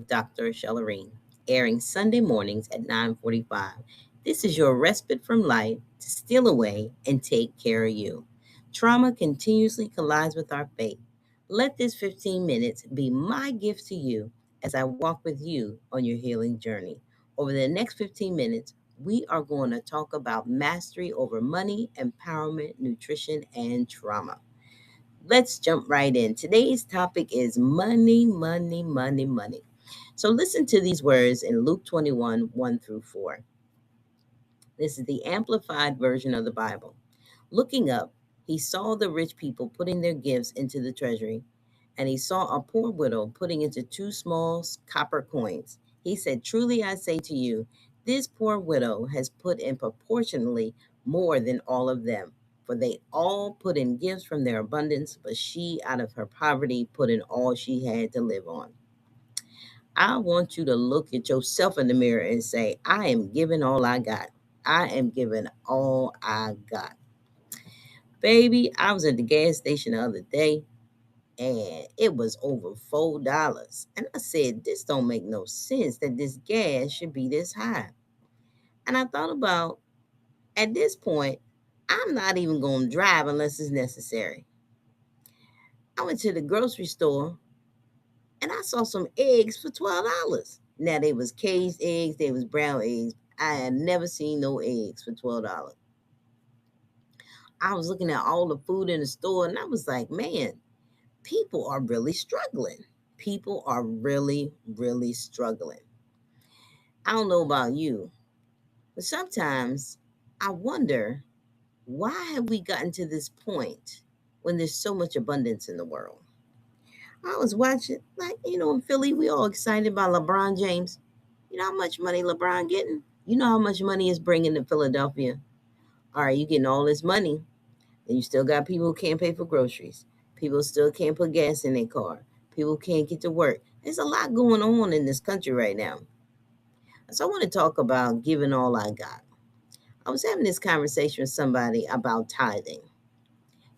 with Dr. Shellerine, airing Sunday mornings at 9:45. This is your respite from life to steal away and take care of you. Trauma continuously collides with our faith. Let this 15 minutes be my gift to you as I walk with you on your healing journey. Over the next 15 minutes, we are going to talk about mastery over money, empowerment, nutrition, and trauma. Let's jump right in. Today's topic is money, money, money, money. So listen to these words in Luke 21 1 through 4. This is the amplified version of the Bible. Looking up, he saw the rich people putting their gifts into the treasury, and he saw a poor widow putting into two small copper coins. He said, "Truly I say to you, this poor widow has put in proportionally more than all of them. For they all put in gifts from their abundance, but she, out of her poverty, put in all she had to live on." I want you to look at yourself in the mirror and say, I am giving all I got. I am giving all I got. Baby, I was at the gas station the other day and it was over $4. And I said, this don't make no sense that this gas should be this high. And I thought about, at this point, I'm not even going to drive unless it's necessary. I went to the grocery store and I saw some eggs for $12. Now they was caged eggs, they was brown eggs. I had never seen no eggs for $12. I was looking at all the food in the store and I was like, man, people are really struggling. People are really, really struggling. I don't know about you, but sometimes I wonder, why have we gotten to this point when there's so much abundance in the world? I was watching, like, in Philly, we all excited about LeBron James. You know how much money LeBron getting? You know how much money is bringing to Philadelphia? All right, you getting all this money, and you still got people who can't pay for groceries. People still can't put gas in their car. People can't get to work. There's a lot going on in this country right now. So I want to talk about giving all I got. I was having this conversation with somebody about tithing.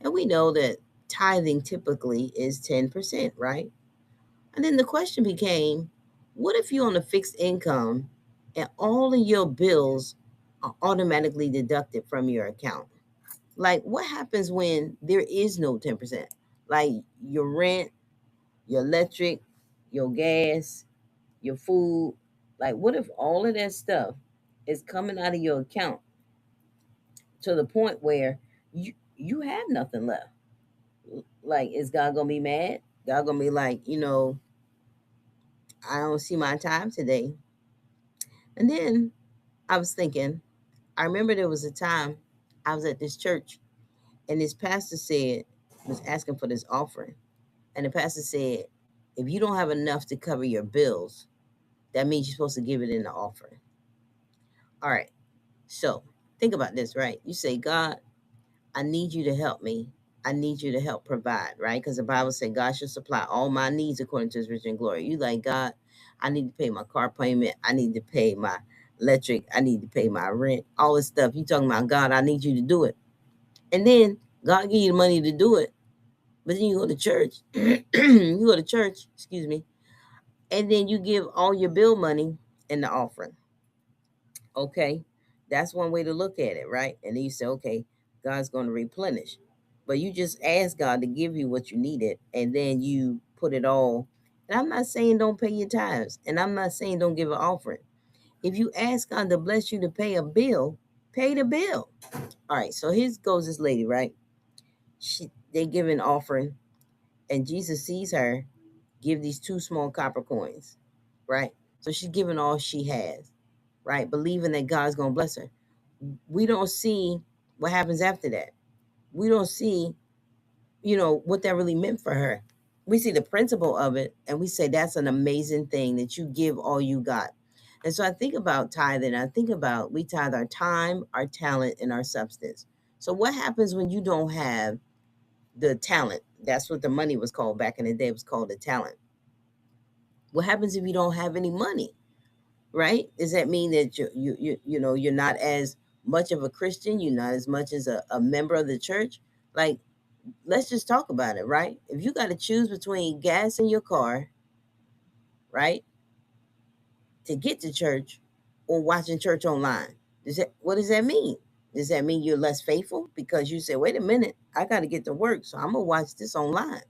And we know that tithing typically is 10%, right? And then the question became, what if you're on a fixed income and all of your bills are automatically deducted from your account? Like, what happens when there is no 10%? Like your rent, your electric, your gas, your food. Like, what if all of that stuff is coming out of your account to the point where you have nothing left? Like, is God gonna be mad? God gonna be like, I don't see my time today. And then I was thinking, I remember there was a time I was at this church and this pastor was asking for this offering. And the pastor said, if you don't have enough to cover your bills, that means you're supposed to give it in the offering. All right. So think about this, right? You say, God, I need you to help me. I need you to help provide, right? Because the Bible said God should supply all my needs according to his rich and glory. You like, God, I need to pay my car payment. I need to pay my electric. I need to pay my rent, all this stuff. You talking about, God, I need you to do it. And then God give you the money to do it. But then you go to church. You go to church, excuse me. And then you give all your bill money in the offering. Okay. That's one way to look at it, right? And then you say, okay, God's going to replenish. But you just ask God to give you what you needed, and then you put it all. And I'm not saying don't pay your tithes, and I'm not saying don't give an offering. If you ask God to bless you to pay a bill, pay the bill. All right, so here goes this lady, right? They give an offering, and Jesus sees her give these two small copper coins, right? So she's giving all she has, right? Believing that God's going to bless her. We don't see what happens after that. We don't see, what that really meant for her. We see the principle of it and we say that's an amazing thing that you give all you got. And so I think about tithing. I think about we tithe our time, our talent, and our substance. So what happens when you don't have the talent? That's what the money was called back in the day. It was called the talent. What happens if you don't have any money? Right? Does that mean that you're not as much of a Christian? You're not as much as a member of the church? Like, let's just talk about it, right? If you got to choose between gas in your car, right? to get to church or watching church online. What does that mean? Does that mean you're less faithful because you say, wait a minute, I got to get to work, so I'm gonna watch this online?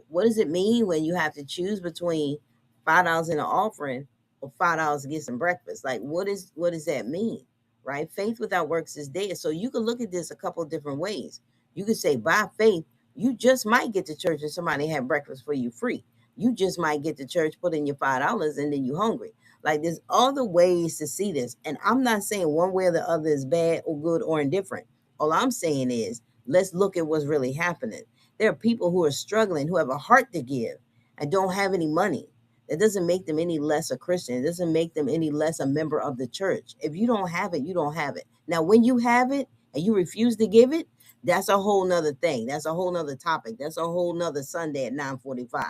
What does it mean when you have to choose between $5 in an offering or $5 to get some breakfast? Like, what does that mean? Right? Faith without works is dead. So you can look at this a couple of different ways. You could say by faith, you just might get to church and somebody have breakfast for you free. You just might get to church, put in your $5, and then you hungry. Like, there's other ways to see this. And I'm not saying one way or the other is bad or good or indifferent. All I'm saying is let's look at what's really happening. There are people who are struggling, who have a heart to give and don't have any money. That doesn't make them any less a Christian. It doesn't make them any less a member of the church. If you don't have it, you don't have it. Now, when you have it and you refuse to give it, that's a whole nother thing. That's a whole nother topic. That's a whole nother Sunday at 9:45.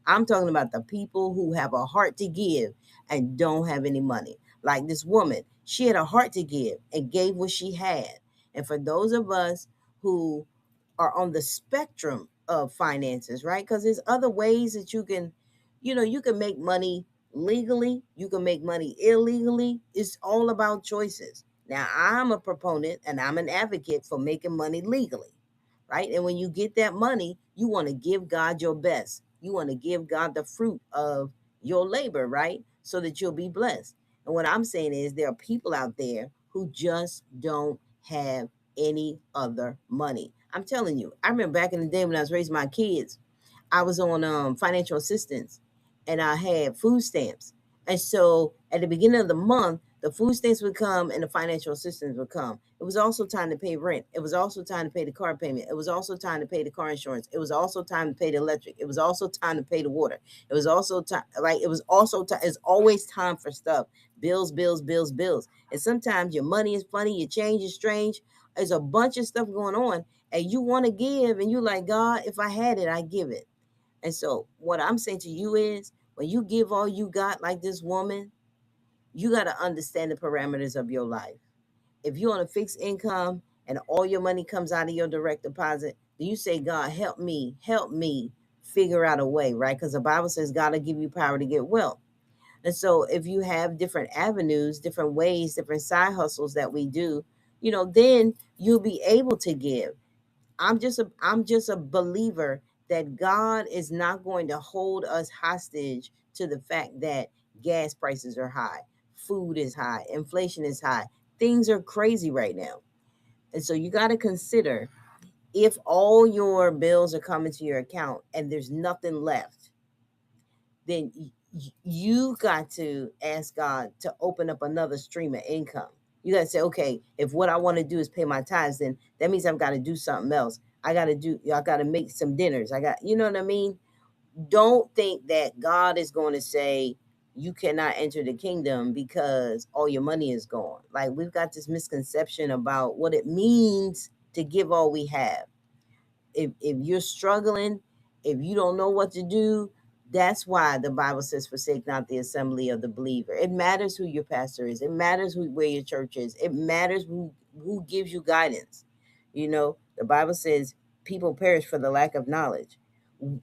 I'm talking about the people who have a heart to give and don't have any money. Like this woman, she had a heart to give and gave what she had. And for those of us who are on the spectrum of finances, right? Because there's other ways that you can, you can make money legally, you can make money illegally. It's all about choices. Now, I'm a proponent and I'm an advocate for making money legally, right? And when you get that money, you want to give God your best. You want to give God the fruit of your labor, right? So that you'll be blessed. And what I'm saying is there are people out there who just don't have any other money. I'm telling you, I remember back in the day when I was raising my kids, I was on financial assistance and I had food stamps. And so at the beginning of the month, the food stamps would come and the financial assistance would come. It was also time to pay rent. It was also time to pay the car payment. It was also time to pay the car insurance. It was also time to pay the electric. It was also time to pay the water. It was also time, like, it was also time. It's always time for stuff. Bills, bills, bills, bills. And sometimes your money is funny, your change is strange. There's a bunch of stuff going on and you want to give and you're like, God, if I had it, I give it. And so what I'm saying to you is when you give all you got like this woman, you got to understand the parameters of your life. If you're on a fixed income and all your money comes out of your direct deposit, then you say, God, help me figure out a way, right? Because the Bible says God will give you power to get wealth. And so if you have different avenues, different ways, different side hustles that we do, then you'll be able to give. I'm just a believer that God is not going to hold us hostage to the fact that gas prices are high, food is high, inflation is high. Things are crazy right now. And so you got to consider if all your bills are coming to your account and there's nothing left, then you got to ask God to open up another stream of income. You got to say, okay, if what I want to do is pay my tithes, then that means I've got to do something else. I got to make some dinners. You know what I mean? Don't think that God is going to say you cannot enter the kingdom because all your money is gone. Like, we've got this misconception about what it means to give all we have. If you're struggling, if you don't know what to do, that's why the Bible says, forsake not the assembly of the believer. It matters who your pastor is. It matters where your church is. It matters who gives you guidance. The Bible says people perish for the lack of knowledge.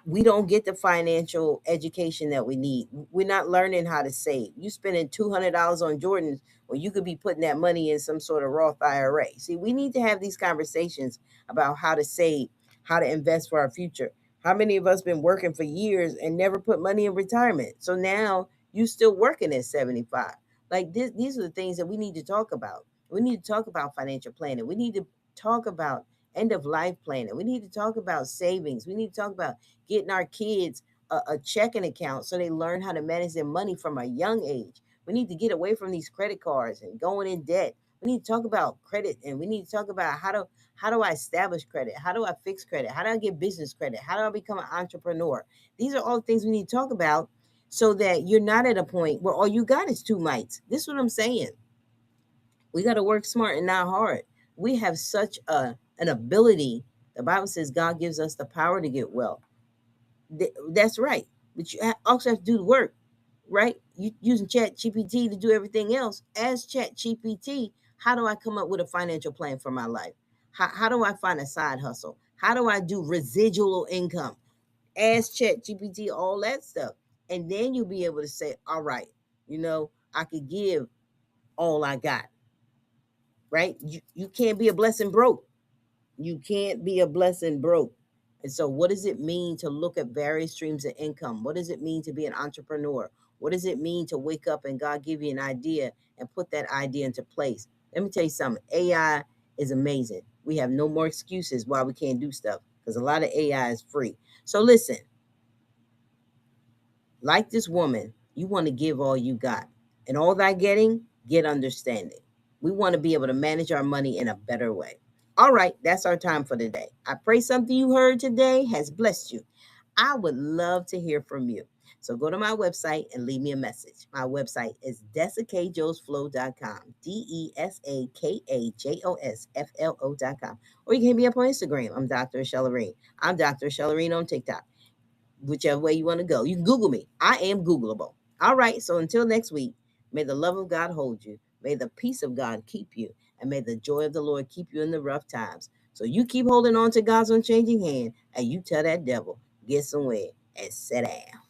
We don't get the financial education that we need. We're not learning how to save. You spending $200 on Jordans when you could be putting that money in some sort of Roth IRA. See, we need to have these conversations about how to save, how to invest for our future. How many of us been working for years and never put money in retirement? So now you still working at 75. Like this, these are the things that we need to talk about. We need to talk about financial planning. We need to talk about end of life planning. We need to talk about savings. We need to talk about getting our kids a checking account so they learn how to manage their money from a young age. We need to get away from these credit cards and going in debt. We need to talk about credit, and we need to talk about how do I establish credit? How do I fix credit? How do I get business credit? How do I become an entrepreneur? These are all the things we need to talk about so that you're not at a point where all you got is two mites. This is what I'm saying. We got to work smart and not hard. We have such an ability. The Bible says God gives us the power to get wealth. That's right. But you also have to do the work, right? You using Chat GPT to do everything else. As Chat GPT, how do I come up with a financial plan for my life? How do I find a side hustle? How do I do residual income? Ask Chat GPT all that stuff. And then you'll be able to say, all right, I could give all I got, right? You can't be a blessing broke. You can't be a blessing broke. And so, what does it mean to look at various streams of income? What does it mean to be an entrepreneur? What does it mean to wake up and God give you an idea and put that idea into place? Let me tell you something. AI is amazing. We have no more excuses why we can't do stuff because a lot of AI is free. So, listen, like this woman, you want to give all you got. And all that getting, get understanding. We want to be able to manage our money in a better way. All right, that's our time for today. I pray something you heard today has blessed you. I would love to hear from you. So go to my website and leave me a message. My website is desakajosflow.com, DESAKAJOSFLO.com. Or you can hit me up on Instagram. I'm Dr. Shellerine. I'm Dr. Shellerine on TikTok, whichever way you want to go. You can Google me. I am Googleable. All right. So until next week, may the love of God hold you. May the peace of God keep you. And may the joy of the Lord keep you in the rough times. So you keep holding on to God's unchanging hand and you tell that devil, get somewhere and sit down.